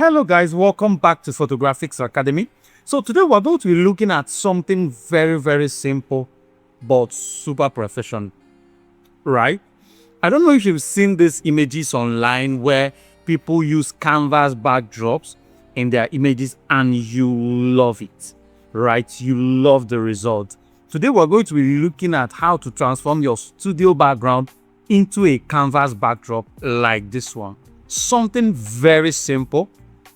Hello guys, welcome back to Photographics Academy. So today we're going to be looking at something very simple but super professional, right? I don't know if you've seen these images online where people use canvas backdrops in their images and you love it, right? You love the result. Today we're going to be looking at how to transform your studio background into a canvas backdrop like this one. Something very simple,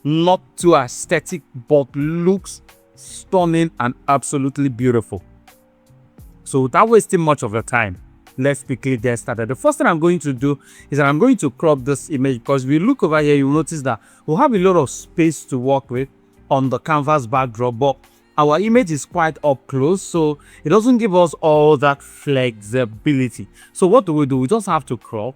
not too aesthetic, but looks stunning and absolutely beautiful. So without wasting much of your time, let's quickly get started. The first thing I'm going to do is that I'm going to crop this image, because if you look over here, you'll notice that we'll have a lot of space to work with on the canvas backdrop, but our image is quite up close, so it doesn't give us all that flexibility. So what do? We just have to crop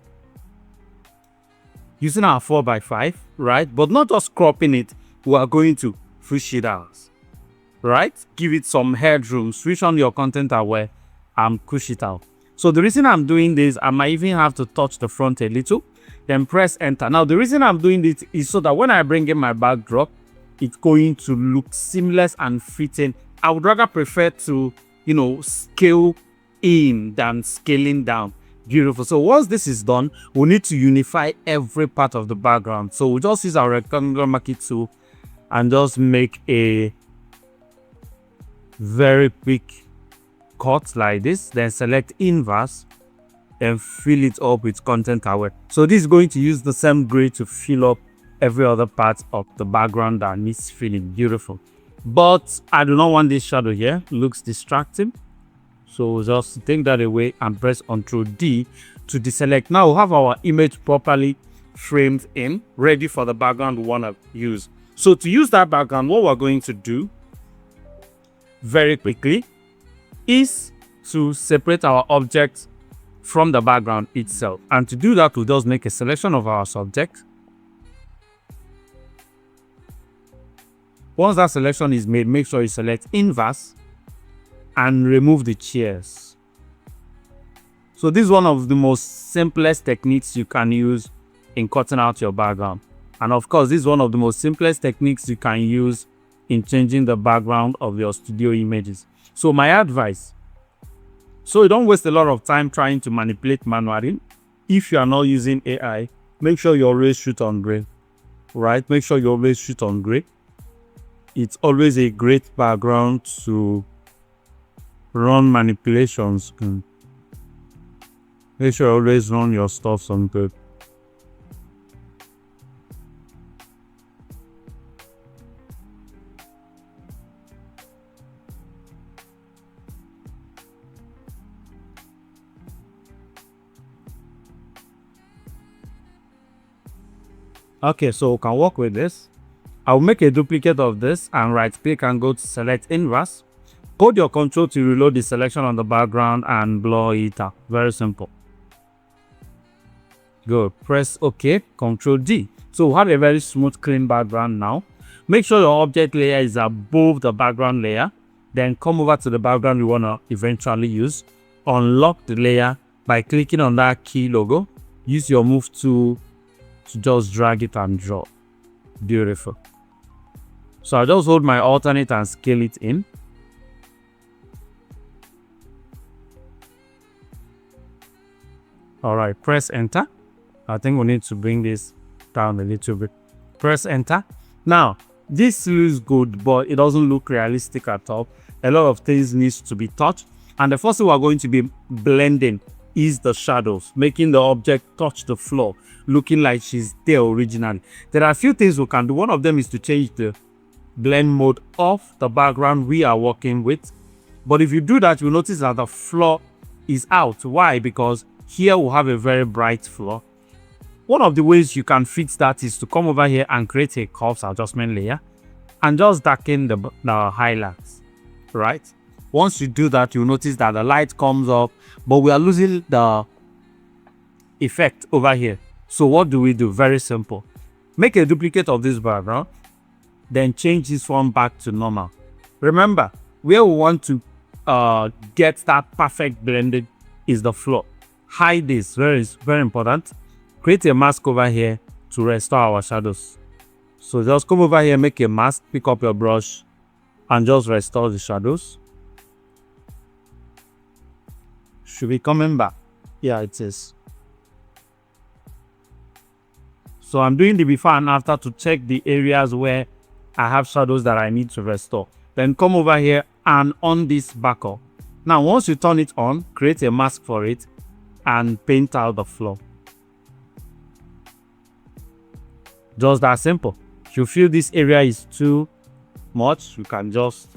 using our 4x5, right? But not just cropping it, we are going to push it out, right? Give it some headroom, switch on your content aware and push it out. So the reason I'm doing this, I might even have to touch the front a little, then press enter. Now the reason I'm doing this is so that when I bring in my backdrop, it's going to look seamless and fitting. I would rather prefer to, scale in than scaling down. Beautiful. So once this is done, we need to unify every part of the background. So we'll just use our rectangular marquee tool and just make a very quick cut like this. Then select inverse and fill it up with content aware. So this is going to use the same gray to fill up every other part of the background that needs filling. Beautiful. But I do not want this shadow here. It looks distracting. So just take that away and press Ctrl D to deselect. Now we have our image properly framed in, ready for the background we want to use. So to use that background, what we're going to do very quickly is to separate our object from the background itself. And to do that, we'll just make a selection of our subject. Once that selection is made, make sure you select inverse and remove the chairs. So this is one of the most simplest techniques you can use in cutting out your background. And of course, this is one of the most simplest techniques you can use in changing the background of your studio images. So my advice, so you don't waste a lot of time trying to manipulate manually. If you are not using AI, make sure you always shoot on gray, right? Make sure you always shoot on gray. It's always a great background to run manipulations. Make sure you always run your stuff on good. Okay, so we can work with this. I'll make a duplicate of this and right click and go to select inverse. Hold your control to reload the selection on the background and blur it out. Very simple. Good. Press OK. Ctrl D. So we have a very smooth, clean background now. Make sure your object layer is above the background layer. Then come over to the background you want to eventually use. Unlock the layer by clicking on that key logo. Use your move tool to just drag it and draw. Beautiful. So I'll just hold my alternate and scale it in. All right, press enter. I think we need to bring this down a little bit. Press enter. Now, this looks good, but it doesn't look realistic at all. A lot of things needs to be touched. And the first thing we're going to be blending is the shadows, making the object touch the floor, looking like she's there originally. There are a few things we can do. One of them is to change the blend mode of the background we are working with. But if you do that, you'll notice that the floor is out. Why? Because here we'll have a very bright floor. One of the ways you can fix that is to come over here and create a curves adjustment layer and just darken the highlights, right? Once you do that, you'll notice that the light comes up, but we are losing the effect over here. So what do? Very simple. Make a duplicate of this background, then change this one back to normal. Remember, where we want to get that perfect blended is the floor. Hide this, very important. Create a mask over here to restore our shadows. So just come over here, make a mask, pick up your brush, and just restore the shadows. Should be coming back. Yeah, it is. So I'm doing the before and after to check the areas where I have shadows that I need to restore. Then come over here and on this backer. Now, once you turn it on, create a mask for it and paint out the floor. Just that simple. If you feel this area is too much, you can just,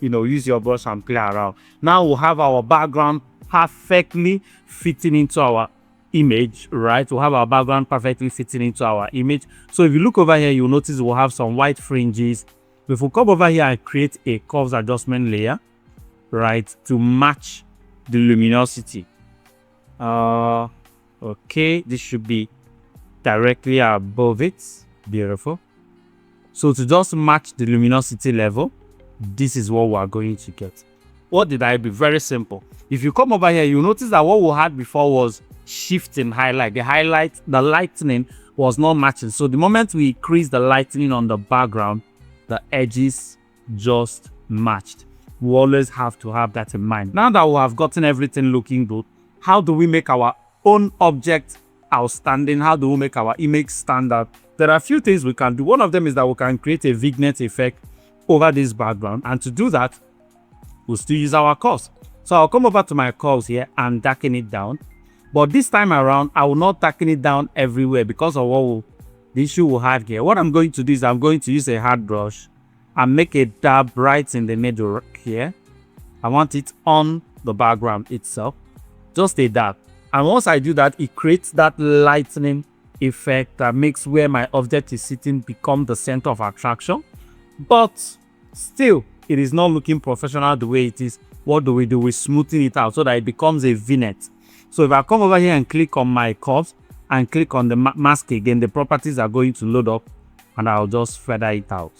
use your brush and play around. Now we'll have our background perfectly fitting into our image, right? We'll have our background perfectly fitting into our image. So if you look over here, you'll notice we'll have some white fringes. If we come over here and create a curves adjustment layer, right, to match the luminosity. Okay, this should be directly above it. Beautiful. So to just match the luminosity level, this is what we are going to get. What did I do? Very simple. If you come over here, you notice that what we had before was shifting highlight. The lightning was not matching. So the moment we increase the lightning on the background, the edges just matched. We always have to have that in mind. Now that we have gotten everything looking good, how do we make our own object outstanding? How do we make our image stand out? There are a few things we can do. One of them is that we can create a vignette effect over this background. And to do that, we'll still use our curves. So I'll come over to my curves here and darken it down. But this time around, I will not darken it down everywhere because of the issue we'll have here. What I'm going to do is I'm going to use a hard brush and make a dab right in the middle here. I want it on the background itself. Just a dab. And once I do that, it creates that lightning effect that makes where my object is sitting become the center of attraction. But still, it is not looking professional the way it is. What do? We smoothen it out so that it becomes a vignette. So if I come over here and click on my curves and click on the mask again, the properties are going to load up and I'll just feather it out.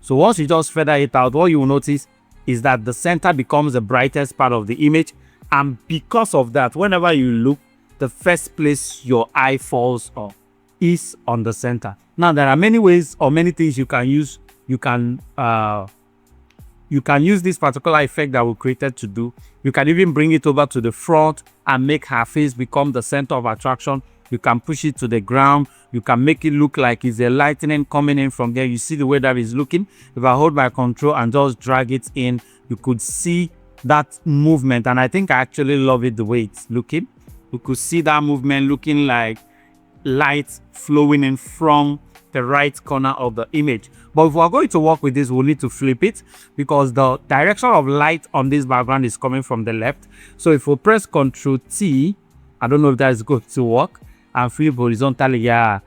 So once you just feather it out, what you will notice is that the center becomes the brightest part of the image. And because of that, whenever you look, the first place your eye falls on is on the center. Now, there are many ways or many things you can use. You can use this particular effect that we created to do. You can even bring it over to the front and make her face become the center of attraction. You can push it to the ground. You can make it look like it's a lightning coming in from there. You see the way that is looking. If I hold my control and just drag it in, you could see that movement. And I think I actually love it the way it's looking. You could see that movement looking like light flowing in from the right corner of the image. But if we're going to work with this, we'll need to flip it because the direction of light on this background is coming from the left. So if we press Ctrl T, I don't know if that is going to work, and flip horizontally, yeah,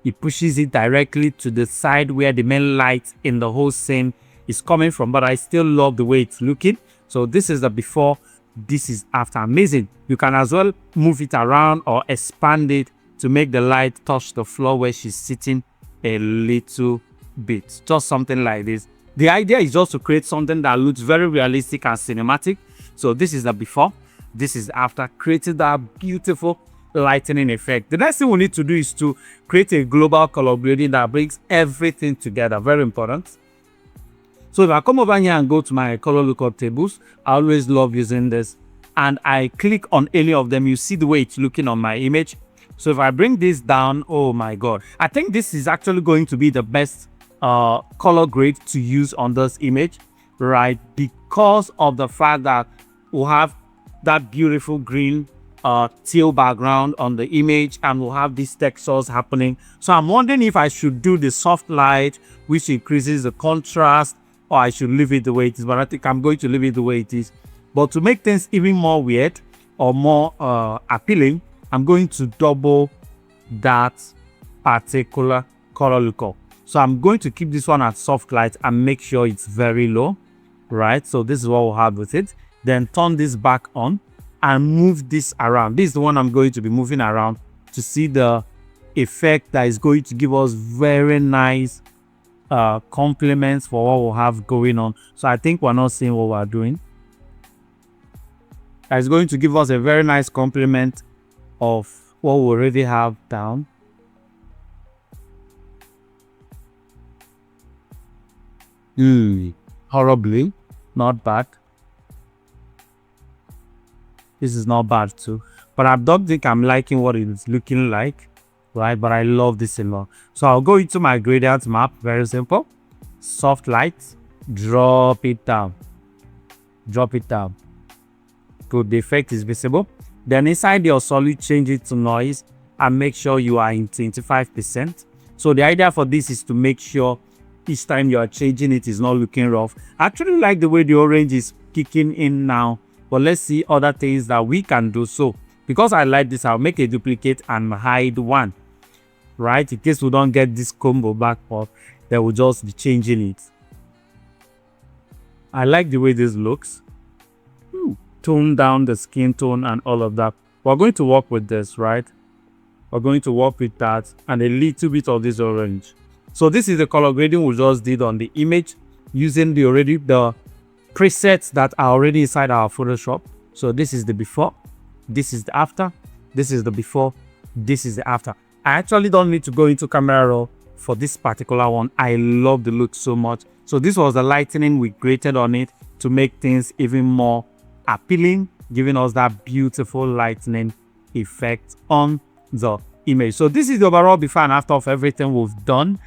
it pushes it directly to the side where the main light in the whole scene is coming from. But I still love the way it's looking. So this is the before, this is after. Amazing. You can as well move it around or expand it to make the light touch the floor where she's sitting a little bit, just something like this. The idea is just to create something that looks very realistic and cinematic. So this is the before, this is after, creating that beautiful lightning effect. The next thing we need to do is to create a global color grading that brings everything together. Very important. So if I come over here and go to my color lookup tables, I always love using this, and I click on any of them, you see the way it's looking on my image. So if I bring this down, oh my god, I think this is actually going to be the best color grade to use on this image, right? Because of the fact that we'll have that beautiful green teal background on the image, and we'll have these textures happening. So I'm wondering if I should do the soft light, which increases the contrast, or I should leave it the way it is. But I think I'm going to leave it the way it is. But to make things even more weird or more appealing, I'm going to double that particular color lookup. So I'm going to keep this one at soft light and make sure it's very low, right? So this is what we'll have with it. Then turn this back on and move this around. This is the one I'm going to be moving around to see the effect that is going to give us very nice compliments for what we'll have going on. So I think we're not seeing what we're doing. It's going to give us a very nice complement of what we already have down. Horribly. Not bad. This is not bad too. But I don't think I'm liking what it's looking like. Right? But I love this a lot. So I'll go into my gradient map. Very simple. Soft light. Drop it down. Drop it down. Good. The effect is visible. Then inside your solid, change it to noise and make sure you are in 25%. So the idea for this is to make sure each time you are changing it is not looking rough. I actually like the way the orange is kicking in now, but let's see other things that we can do. So because I like this, I'll make a duplicate and hide one, right? In case we don't get this combo back up, then we'll just be changing it. I like the way this looks. Tone down the skin tone and all of that. We're going to work with this, right? We're going to work with that and a little bit of this orange. So this is the color grading we just did on the image using the presets that are already inside our Photoshop. So this is the before, this is the after, this is the before, this is the after. I actually don't need to go into camera raw for this particular one. I love the look so much. So this was the lightning we created on it to make things even more appealing, giving us that beautiful lightning effect on the image. So this is the overall before and after of everything we've done.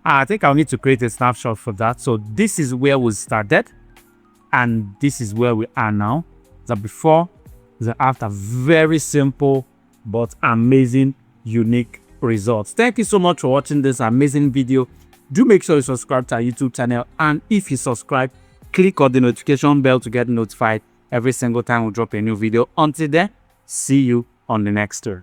I think I'll need to create a snapshot for that. So this is where we started and this is where we are now. The before, the after. Very simple but amazing, unique results. Thank you so much for watching this amazing video. Do make sure you subscribe to our YouTube channel, and if you subscribe, click on the notification bell to get notified every single time we drop a new video. Until then, see you on the next one.